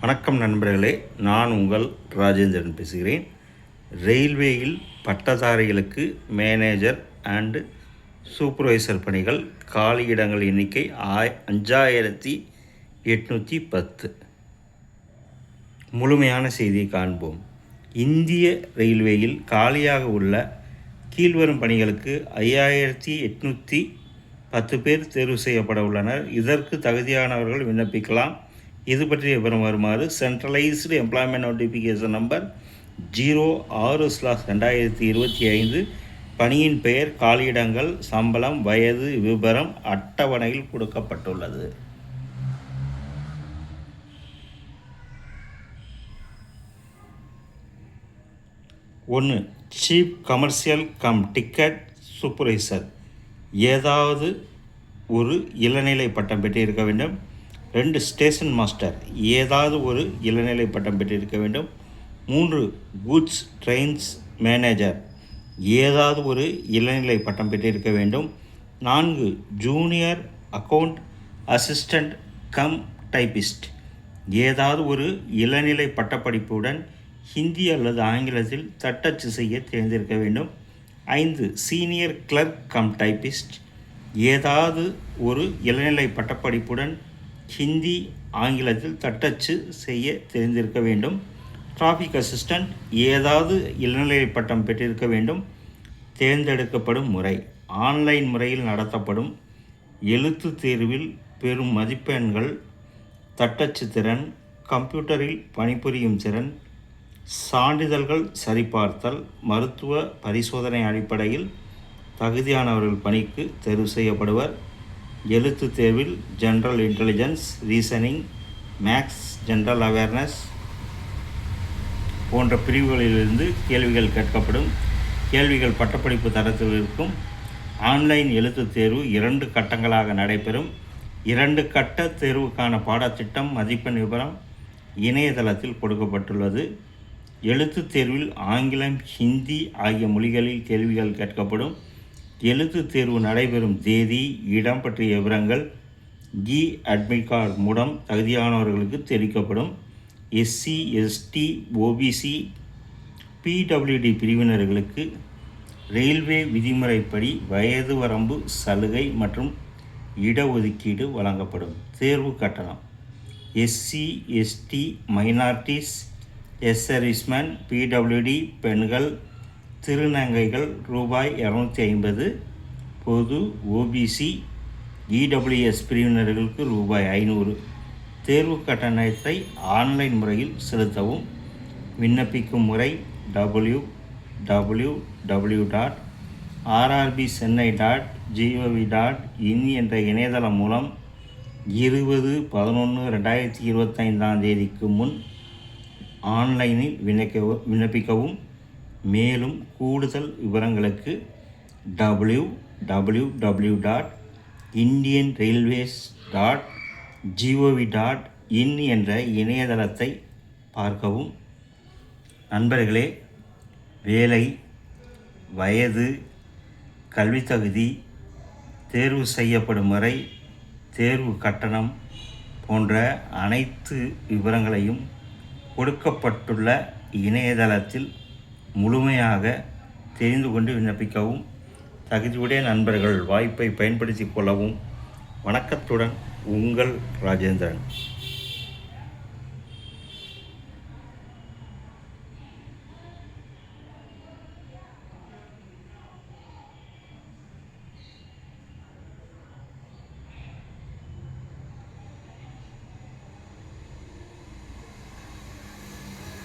வணக்கம் நண்பர்களே, நான் உங்கள் ராஜேந்திரன் பேசுகிறேன். ரயில்வேயில் பட்டதாரிகளுக்கு மேனேஜர் அண்டு சூப்பர்வைசர் பணிகள் காலியிடங்கள் எண்ணிக்கை 5810. முழுமையான செய்தியை காண்போம். இந்திய ரயில்வேயில் காலியாக உள்ள கீழ்வரும் பணிகளுக்கு 5810 பேர் தேர்வு செய்யப்பட உள்ளனர். இதற்கு தகுதியானவர்கள் விண்ணப்பிக்கலாம். இது பற்றிய விவரம் வருமாறு சென்ட்ரலைஸ்டு எம்ப்ளாய்மெண்ட் நோட்டிஃபிகேஷன் நம்பர் 06/2025 பணியின் பெயர், காலியிடங்கள், சம்பளம், வயது விபரம் அட்டவணையில் கொடுக்கப்பட்டுள்ளது. ஒன்று, chief commercial come ticket supervisor, ஏதாவது ஒரு இளநிலை பட்டம் பெற்றிருக்க வேண்டும். 2, ஸ்டேஷன் மாஸ்டர், ஏதாவது ஒரு இளநிலை பட்டம் பெற்றிருக்க வேண்டும். 3, கூட்ஸ் ட்ரெயின்ஸ் மேனேஜர், ஏதாவது ஒரு இளநிலை பட்டம் பெற்றிருக்க வேண்டும். 4, junior account assistant come typist, ஏதாவது ஒரு இளநிலை பட்டப்படிப்புடன் ஹிந்தி அல்லது ஆங்கிலத்தில் தட்டச்சு செய்ய தெரிந்திருக்க வேண்டும். 5, சீனியர் கிளர்க் கம் டைப்பிஸ்ட், ஏதாவது ஒரு இளநிலை பட்டப்படிப்புடன் ஹிந்தி ஆங்கிலத்தில் தட்டச்சு செய்ய தெரிந்திருக்க வேண்டும். டிராஃபிக் அசிஸ்டண்ட், ஏதாவது இளநிலை பட்டம் பெற்றிருக்க வேண்டும். தேர்ந்தெடுக்கப்படும் முறை: ஆன்லைன் முறையில் நடத்தப்படும். எழுத்து தேர்வில் பெறும் மதிப்பெண்கள்: தட்டச்சு திறன், கம்ப்யூட்டரில் பணிபுரியும் திறன், சான்றிதழ்கள் சரிபார்த்தல், மருத்துவ பரிசோதனை அடிப்படையில் தகுதியானவர்கள் பணிக்கு தேர்வு செய்யப்படுவர். எழுத்து தேர்வில் general intelligence, reasoning, maths, general awareness போன்ற பிரிவுகளிலிருந்து கேள்விகள் கேட்கப்படும். கேள்விகள் பட்டப்படிப்பு தரத்தில் இருக்கும். ஆன்லைன் எழுத்து தேர்வு 2 கட்டங்களாக நடைபெறும். 2 கட்ட தேர்வுக்கான பாடத்திட்டம், மதிப்பெண் விவரம் இணையதளத்தில் கொடுக்கப்பட்டுள்ளது. எழுத்து தேர்வில் ஆங்கிலம், ஹிந்தி ஆகிய மொழிகளில் கேள்விகள் கேட்கப்படும். எழுத்து தேர்வு நடைபெறும் தேதி, இடம் பற்றிய விவரங்கள் அட்மிட் கார்டு மூலம் தகுதியானவர்களுக்கு தெரிவிக்கப்படும். எஸ்சி, எஸ்டி, ஓபிசி, பிடபிள்யூடி பிரிவினர்களுக்கு ரயில்வே விதிமுறைப்படி வயது வரம்பு சலுகை மற்றும் இடஒதுக்கீடு வழங்கப்படும். தேர்வு கட்டணம்: SC, ST, minorities, ex servicemen, PWD, பெண்கள், திருநங்கைகள் ரூபாய் 250. பொது, ஓபிசி, இடபிள்யூஎஸ் பிரிவினர்களுக்கு ரூபாய் 500. தேர்வு கட்டணத்தை ஆன்லைன் முறையில் செலுத்தவும். விண்ணப்பிக்கும் முறை: www.rrbchennai.gov.in என்ற இணையதளம் மூலம் 20/11/2025 முன் ஆன்லைனில் விண்ணப்பிக்கவும். மேலும் கூடுதல் விவரங்களுக்கு www.indianrailways.gov.in என்ற இணையதளத்தை பார்க்கவும். நண்பர்களே, வேலை, வயது, கல்வித்தகுதி, தேர்வு செய்யப்படும் முறை, தேர்வு கட்டணம் போன்ற அனைத்து விவரங்களையும் கொடுக்கப்பட்டுள்ள இணையதளத்தில் முழுமையாக தெரிந்து கொண்டு விண்ணப்பிக்கவும். தகுதியுடைய நண்பர்கள் வாய்ப்பை பயன்படுத்தி கொள்ளவும். வணக்கத்துடன் உங்கள் ராஜேந்திரன்.